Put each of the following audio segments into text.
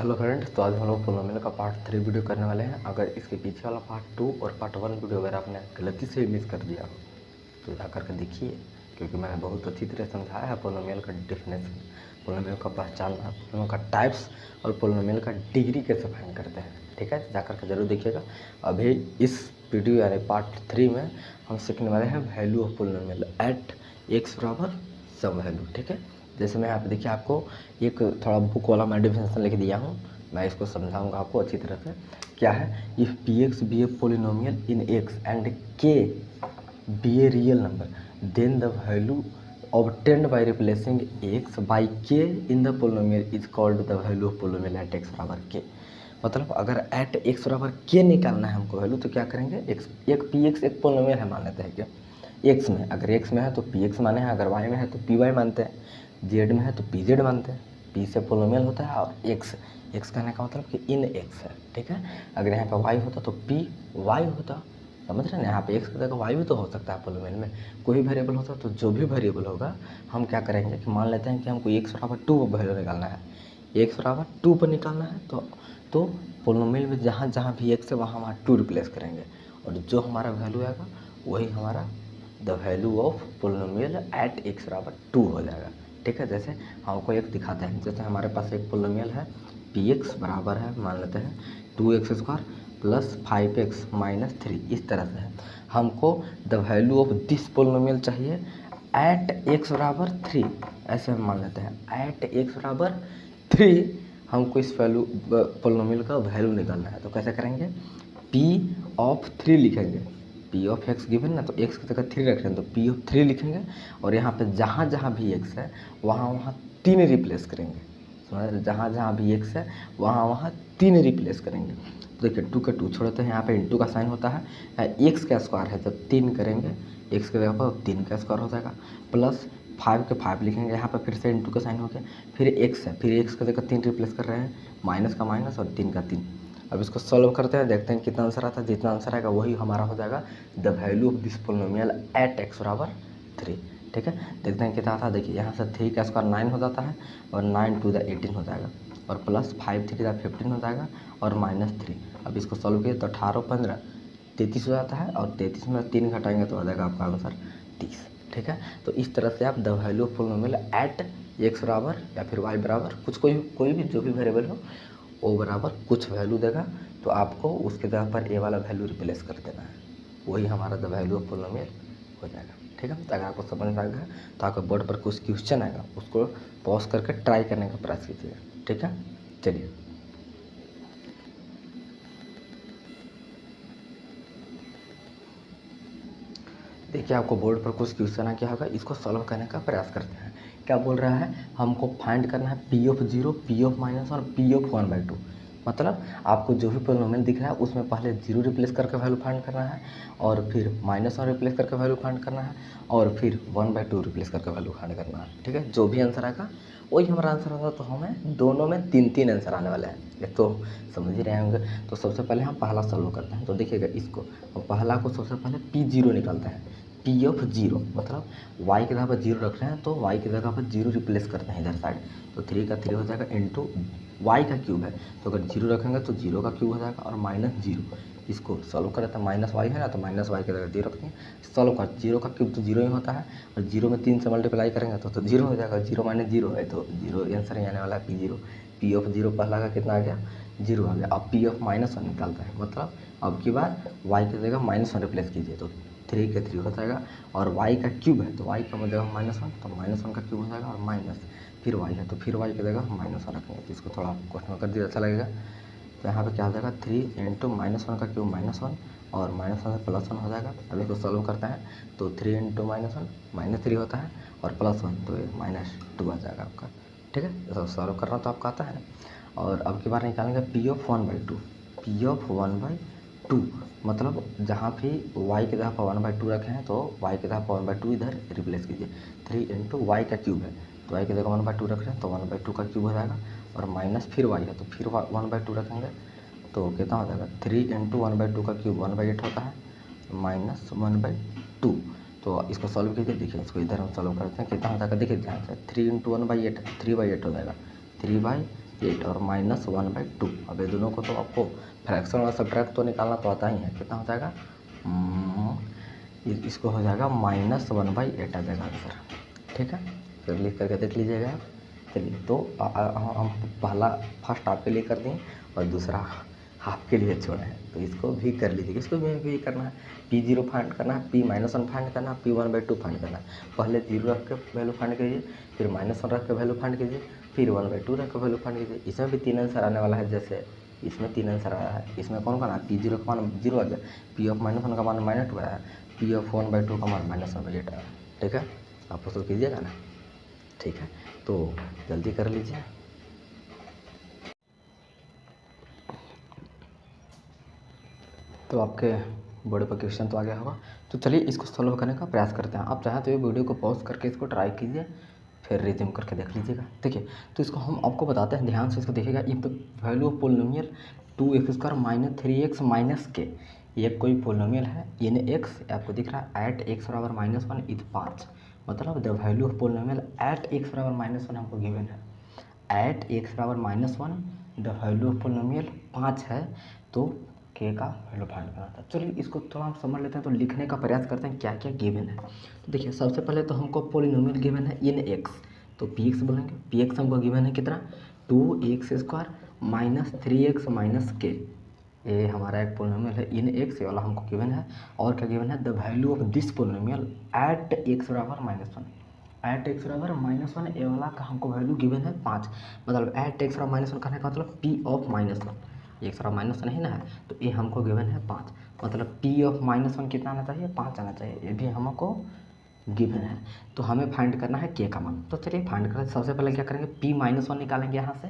Hello friends, तो आज हम लोग पोलोमियल का पार्ट 3 वीडियो करने वाले हैं। अगर इसके पीछे वाला पार्ट 2 और पार्ट 1 वीडियो अगर आपने गलती से मिस कर दिया हो तो जा करके देखिए, क्योंकि मैंने बहुत अच्छी तरह समझाया है पोलोमियल का डेफिनेशन, पोलोमियल का पहचानना, पोलोमियल का टाइप्स और पोलोमियल का डिग्री कैसे फाइंड करते हैं। ठीक है, जा करके जरूर देखिएगा। अभी इस वीडियो यानी पार्ट 3 में हम सीखने वाले हैं value of polynomial at x बराबर सम वैल्यू। ठीक है, जैसे मैं यहाँ पे देखिए आपको एक थोड़ा बुक वाला मैं डेफिनेशन लिख दिया हूँ, मैं इसको समझाऊंगा आपको अच्छी तरह से। क्या है, if P X be a polynomial in X and K be a real number then the value obtained by replacing X by K in the polynomial is called the value of polynomial at x बराबर K. मतलब अगर eight x बराबर के निकालना है हमको value, तो क्या करेंगे, एक पी एक्स एक पोलिनोमियल है मान लेते हैं कि एक्स में, अगर एक्स में है तो पी एक्स माने हैं, अगर वाई में है तो पी वाई मानते हैं, जेड में है तो पी जेड मानते हैं। पी से पोलोमियल होता है और एक्स कहने का मतलब कि इन एक्स है। ठीक है, अगर यहाँ पे वाई होता तो पी वाई होता, समझ रहे हैं ना। यहाँ पे एक्स की जगह वाई भी तो हो सकता है पोलोमियल में, कोई वेरिएबल होता तो जो भी वेरिएबल होगा हम क्या करेंगे कि मान लेते हैं कि हमको एक्स बराबर 2 पर वैल्यू निकालना है, एक्स बराबर 2 पर निकालना है तो पोलोमियल में जहाँ जहाँ भी एक्स है वहाँ 2 रिप्लेस करेंगे और जो हमारा वैल्यू आएगा वही हमारा the value of polynomial at x बराबर 2 हो जाएगा। ठीक है, जैसे हमको एक दिखाते हैं, जैसे हमारे पास एक पोलिनोमियल है पी एक्स बराबर है मान लेते हैं 2x² प्लस 5x माइनस 3, इस तरह से है। हमको the value of this polynomial चाहिए एट एक्स बराबर 3, ऐसे हम मान लेते हैं एट एक्स बराबर 3 हमको इस वैल्यू पोलिनोमियल का वैल्यू निकालना है। तो कैसे करेंगे, पी ऑफ 3 लिखेंगे, पी ऑफ एक्स गिवन ना, तो एक्स की जगह 3 रख रहे हैं तो पी ऑफ 3 लिखेंगे और यहाँ पे जहाँ जहाँ भी एक्स है वहाँ 3 रिप्लेस करेंगे। समझ, जहाँ जहाँ भी एक्स है वहाँ 3 रिप्लेस करेंगे। तो देखिए 2 का 2 छोड़ते हैं, यहाँ पे इंटू का साइन होता है, एक्स का स्क्वायर है तो 3 करेंगे, एक्स की जगह पर 3 का स्क्वायर हो जाएगा, प्लस 5 के 5 लिखेंगे, यहाँ पर फिर से इंटू का साइन हो गया, फिर एक्स है, फिर एक्स की जगह 3 रिप्लेस कर रहे हैं, माइनस का माइनस और 3 का 3। अब इसको सॉल्व करते हैं, देखते हैं कितना आंसर आता है। जितना आंसर आएगा वही हमारा हो जाएगा the value of this polynomial at x बराबर 3। ठीक है, देखते हैं कितना आता है। देखिए यहाँ से 3 का स्क्वायर 9 हो जाता है और 9 टू द 18 हो जाएगा और प्लस 5 3 द 15 हो जाएगा और माइनस 3। अब इसको सॉल्व किए तो 18 15 33 हो जाता है और 33 में 3 घटाएंगे तो आ जाएगा आपका आंसर 30। ठीक है, तो इस तरह से आप the value of polynomial at x बराबर या फिर वाई बराबर कुछ कोई भी जो भी वेरिएबल हो ओ बराबर कुछ वैल्यू देगा तो आपको उसके जगह पर ए वाला वैल्यू रिप्लेस कर देना है, वही हमारा द वैल्यू ऑफ पोलिनोमियल हो जाएगा। ठीक है, तो अगर आपको समझ में आएगा तो आपके बोर्ड पर कुछ क्वेश्चन आएगा उसको पॉज करके ट्राई करने का प्रयास कीजिएगा। ठीक है, चलिए देखिए आपको बोर्ड पर कुछ क्वेश्चन आ क्या होगा, इसको सॉल्व करने का प्रयास करते हैं। क्या बोल रहा है, हमको फाइंड करना है P of 0, P of minus और पी ऑफ 1/2। मतलब आपको जो भी पोलिनोमियल दिख रहा है उसमें पहले 0 रिप्लेस करके वैल्यू फाइंड करना है और फिर -1 रिप्लेस करके वैल्यू फाइंड करना है और फिर 1/2 रिप्लेस करके वैल्यू फाइंड करना है। ठीक है, जो भी आंसर आएगा वही हमारा आंसर होगा। तो हमें दोनों में 3 आंसर आने वाले हैं, ये तो समझ ही रहे होंगे। तो सबसे पहले हम पहला सॉल्व करते हैं। तो देखिएगा इसको, पहला को सबसे पहले P0 निकालते हैं, पी ऑफ 0 मतलब y की जगह पर 0 रख रहे हैं तो y की जगह पर 0 रिप्लेस करते हैं इधर साइड, तो 3 का 3 हो जाएगा इंटू वाई का क्यूब है तो अगर 0 रखेंगे तो 0 का क्यूब हो जाएगा और -0। इसको सॉल्व करें तो माइनस वाई है ना, तो माइनस वाई की जगह 0 रखते हैं, सॉल्व कर 0 का क्यूब तो 0 ही होता है और 0 में 3 से मल्टीप्लाई करेंगे तो 0 हो जाएगा, 0 माइनस 0 है तो 0 आंसर ही आने वाला है P0। पी ऑफ 0 पहला का कितना आ गया, 0 आ गया। अब पी ऑफ -1 निकालता है, मतलब अब की बार वाई की जगह -1 रिप्लेस कीजिए तो 3 के 3 हो जाएगा और y का क्यूब है तो y का मतलब -1 तो -1 का क्यूब हो जाएगा और माइनस फिर y है तो फिर y की जगह -1 रखेंगे। तो इसको थोड़ा क्वेश्चन कर दिया अच्छा लगेगा। तो यहाँ पे क्या हो जाएगा 3 इंटू -1 का क्यूब -1 और -1 से +1 हो जाएगा। अब इसको सॉल्व करते हैं तो 3 इंटू -1 -3 होता है और +1 तो ये -2 आ जाएगा आपका। ठीक है, तो सॉल्व करना तो आपका आता है। और अब की बार निकालेंगे पी ऑफ 1/2, पी ऑफ 1/2 मतलब जहाँ भी y की जगह पर 1/2 रखे हैं तो y की जगह पर 1/2 इधर रिप्लेस कीजिए। 3 इंटू वाई का क्यूब है तो y की जगह 1/2 रख रहे हैं तो 1/2 का क्यूब हो जाएगा और माइनस फिर y है तो फिर 1/2 रखेंगे तो कितना हो जाएगा 3 इंटू 1/2 का क्यूब 1/8 होता है -1/2। तो इसको सॉल्व कीजिए, देखिए इसको इधर हम सॉल्व करते हैं कितना हो जाएगा, देखिए ध्यान से 3 इंटू 1/8 3/8 हो जाएगा, 8 और -1/2। अब ये दोनों को तो आपको फ्रैक्शन और सब्ट्रैक्ट तो निकालना तो आता ही है। कितना हो जाएगा, इसको हो जाएगा -1/8 आ जाएगा आंसर। ठीक है, फिर लिख करके देख लीजिएगा आप। चलिए, तो हम पहला फर्स्ट आपके लिए कर दें और दूसरा आपके लिए छोड़ा है, तो इसको भी कर लीजिए। इसको भी करना है, P0 फाइंड करना है, P-1 फाइंड करना है, P1/2 फाइंड करना है। पहले 0 रख के वैल्यू फाइंड कीजिए, फिर -1 रख के वैल्यू फाइंड कीजिए, फिर 1/2 रख के वैल्यू फाइंड कीजिए। इसमें भी 3 आंसर आने वाला है, जैसे इसमें 3 आंसर आया है। इसमें कौन है, P0 का मान 0 आ गया, P(-1) का मान -2 आया है, P(1/2) का मान -1/8 आया है। ठीक है, आप उसको कीजिएगा ना। ठीक है, तो जल्दी कर लीजिए। तो आपके बोर्ड पर क्वेश्चन तो आ गया होगा, तो चलिए इसको सॉल्व करने का प्रयास करते हैं। आप चाहें तो ये वीडियो को पॉज करके इसको ट्राई कीजिए, फिर रिज्यूम करके देख लीजिएगा। देखिए, तो इसको हम आपको बताते हैं, ध्यान से इसको देखिएगा। If the value of polynomial 2x² - 3x - k, ये कोई पोलिनोमियल है इन x, आपको दिख रहा है एट x = -1 इज 5। मतलब the value of polynomial at x = -1 हमको गिवन है। At x = -1 the value of polynomial 5 है, तो के का वैल्यू फाइंड करना था। चलिए इसको थोड़ा हम समझ लेते हैं, तो लिखने का प्रयास करते हैं क्या क्या गिवन है। तो देखिए, सबसे पहले तो हमको पोलिनोमियल गिवन है इन x, तो px बोलेंगे। px हमको गिवन है कितना, 2x² - 3x - k। ये हमारा एक पोलिनोमियल है इन x, ये वाला हमको गिवन है। और क्या गिवन है, the value of this polynomial at x = -1। At x = -1 ये वाला का हमको वैल्यू गिवन है 5। मतलब एट x = -1 कहने का मतलब P(-1), x = -1 नहीं ना है, तो ये हमको गिवन है 5। मतलब P(-1) कितना आना चाहिए, 5 आना चाहिए। ये भी हमको गिवन है। तो हमें फाइंड करना है के का मान। तो चलिए फाइंड करें। सबसे पहले क्या करेंगे, P-1 निकालेंगे यहाँ से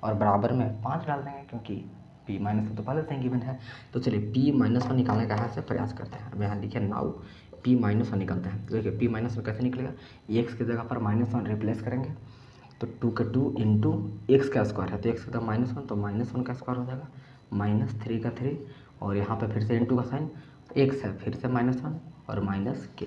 और बराबर में 5 डाल देंगे, क्योंकि P-1 तो पहले से गिवन है। तो चलिए P-1 निकालने का यहाँ से प्रयास करते हैं। अब यहाँ लिखिए नाउ P-1 निकालते हैं। तो देखिए P-1 कैसे निकलेगा, x की जगह पर -1 रिप्लेस करेंगे, तो 2 का 2 इंटू एक्स का स्क्वायर है, तो x का -1 तो -1 का स्क्वायर हो जाएगा, -3 का 3 और यहाँ पे फिर से इंटू का साइन, x है फिर से -1 और -k।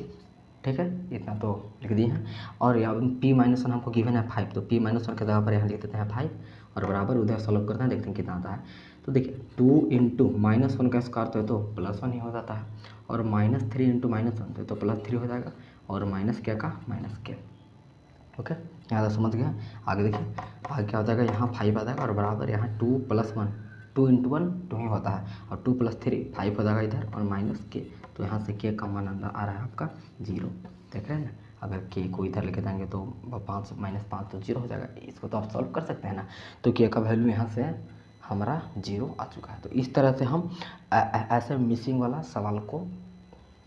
ठीक है, इतना तो लिख दिए हैं। और यहाँ P-1 हमको गिवन है 5, तो P-1 की जगह पर यहाँ लिख देते हैं 5 और बराबर उधर सॉल्व करते हैं, देखते हैं कितना आता है। तो देखिए 2 इंटू -1 का स्क्वायर तो +1 ही हो जाता है, और -3 इंटू -1 तो +3 हो जाएगा, और -k का -k। ओके, यहाँ तक समझ गया। आगे देखिए, आगे क्या हो जाएगा, यहाँ 5 आ जाएगा और बराबर यहाँ 2 + 1, 2 इंटू 1 2 ही होता है, और 2 + 3 5 हो जाएगा इधर, और -k, तो यहाँ से k का मान आ रहा है आपका 0। देख रहे हैं ना, अगर k को इधर लेके जाएंगे तो 5 - 5 तो 0 हो जाएगा। इसको तो आप सॉल्व कर सकते हैं ना। तो k का वैल्यू यहाँ से हमारा 0 आ चुका है। तो इस तरह से हम ऐसे मिसिंग वाला सवाल को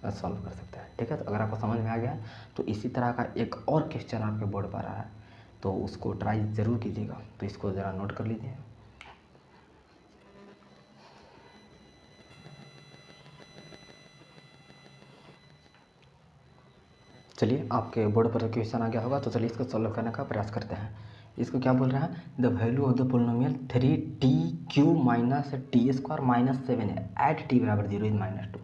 सॉल्व कर सकते हैं। ठीक है, तो अगर आपको समझ में आ गया तो इसी तरह का एक और क्वेश्चन आपके बोर्ड पर आ रहा है, तो उसको ट्राई ज़रूर कीजिएगा। तो इसको ज़रा नोट कर लीजिए। चलिए, आपके बोर्ड पर क्वेश्चन आ गया होगा, तो चलिए इसको सॉल्व करने का प्रयास करते हैं। इसको क्या बोल रहा है, the value of the polynomial 3t³ - t² - 7 है एट t = 0 इज -2।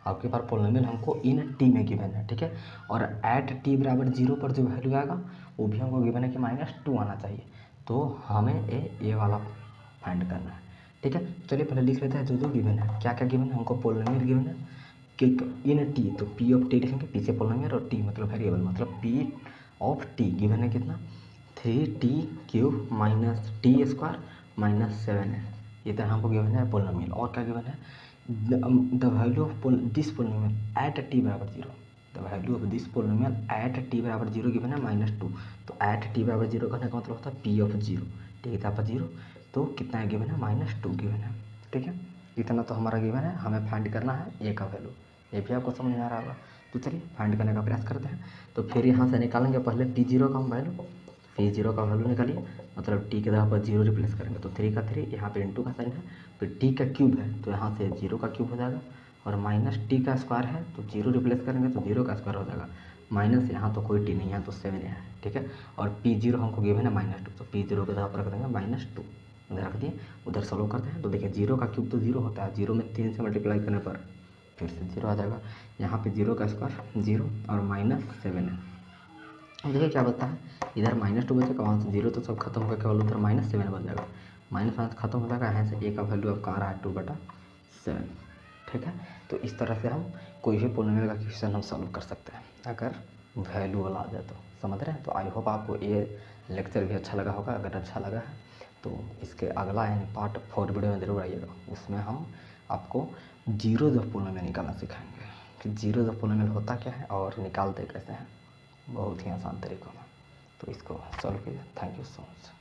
आपके पास पोलिनोमियल हमको इन t में गिवन है। ठीक है, और एट t = 0 पर जो वैल्यू आएगा वो भी हमको गिवन है कि -2 आना चाहिए। तो हमें ये वाला फाइंड करना है। ठीक है, चलिए पहले लिख लेते हैं जो गिवन है। क्या क्या गिवन है, हमको पोलिनोमियल गिवन है कि इन टी, तो P(t) लिखेंगे, पीछे पोलिनोमियल और t मतलब वेरिएबल, मतलब P(t) गिवन है कितना, 3t³ - t² - 7 है। ये तरह हमको गिवन है पोलिनोमियल। और क्या गिवन है, the value of this polynomial at t = 0। The value of this polynomial at t = 0 given है -2। तो एट t = 0 करने का मतलब होता है P(0), t = 0, तो कितना गिवन है, -2 गिवन है। ठीक है, इतना तो हमारा गिवन है। हमें फाइंड करना है ए का वैल्यू। ये भी आपको समझ में आ रहा होगा। तो चलिए फाइंड करने का प्रयास करते हैं। तो फिर यहाँ से निकालेंगे पहले P0 का वैल्यू, P0 का वैल्यू निकालिए, मतलब t के जगह पर 0 रिप्लेस करेंगे, तो 3 का 3 यहाँ पे इंटू का साइन है, फिर t का क्यूब है तो यहाँ से 0 का क्यूब हो जाएगा, और -t का स्क्वायर है तो 0 रिप्लेस करेंगे तो 0 का स्क्वायर हो जाएगा, माइनस यहाँ तो कोई t नहीं है तो 7 है। ठीक है, और P0 हमको गिवन है -2, तो P0 के जगह पर रख देंगे -2, उधर रख दिए, उधर सॉल्व करते हैं। तो देखिए 0 का क्यूब तो 0 होता है, 0 में 3 से मल्टीप्लाई करने पर फिर से 0 आ जाएगा। यहाँ पे 0 का स्क्वायर 0 और -7 है। अब देखिए क्या बता है, इधर -2 बचेगा, वहाँ से 0 तो सब खत्म होकर केवल उधर -7 बच जाएगा। माइनस खत्म हो जाएगा, यहाँ से ए का वैल्यू अब कहाँ रहा है 2/7। ठीक है, तो इस तरह से हम कोई भी पॉलिनोमियल का क्वेश्चन हम सॉल्व कर सकते हैं अगर वैल्यू वाला आ जाए तो। समझ रहे हैं? तो आई होप आपको ये लेक्चर भी अच्छा लगा होगा। अगर अच्छा लगा है तो इसके अगला यानी पार्ट 4 वीडियो में ज़रूर आइएगा। उसमें हम आपको जीरोज ऑफ पॉलिनोमियल निकालना सिखाएंगे कि जीरोज ऑफ पॉलिनोमियल होता क्या है और निकालते कैसे हैं, बहुत ही आसान तरीकों में। तो इसको सॉल्व कीजिए। Thank you so much.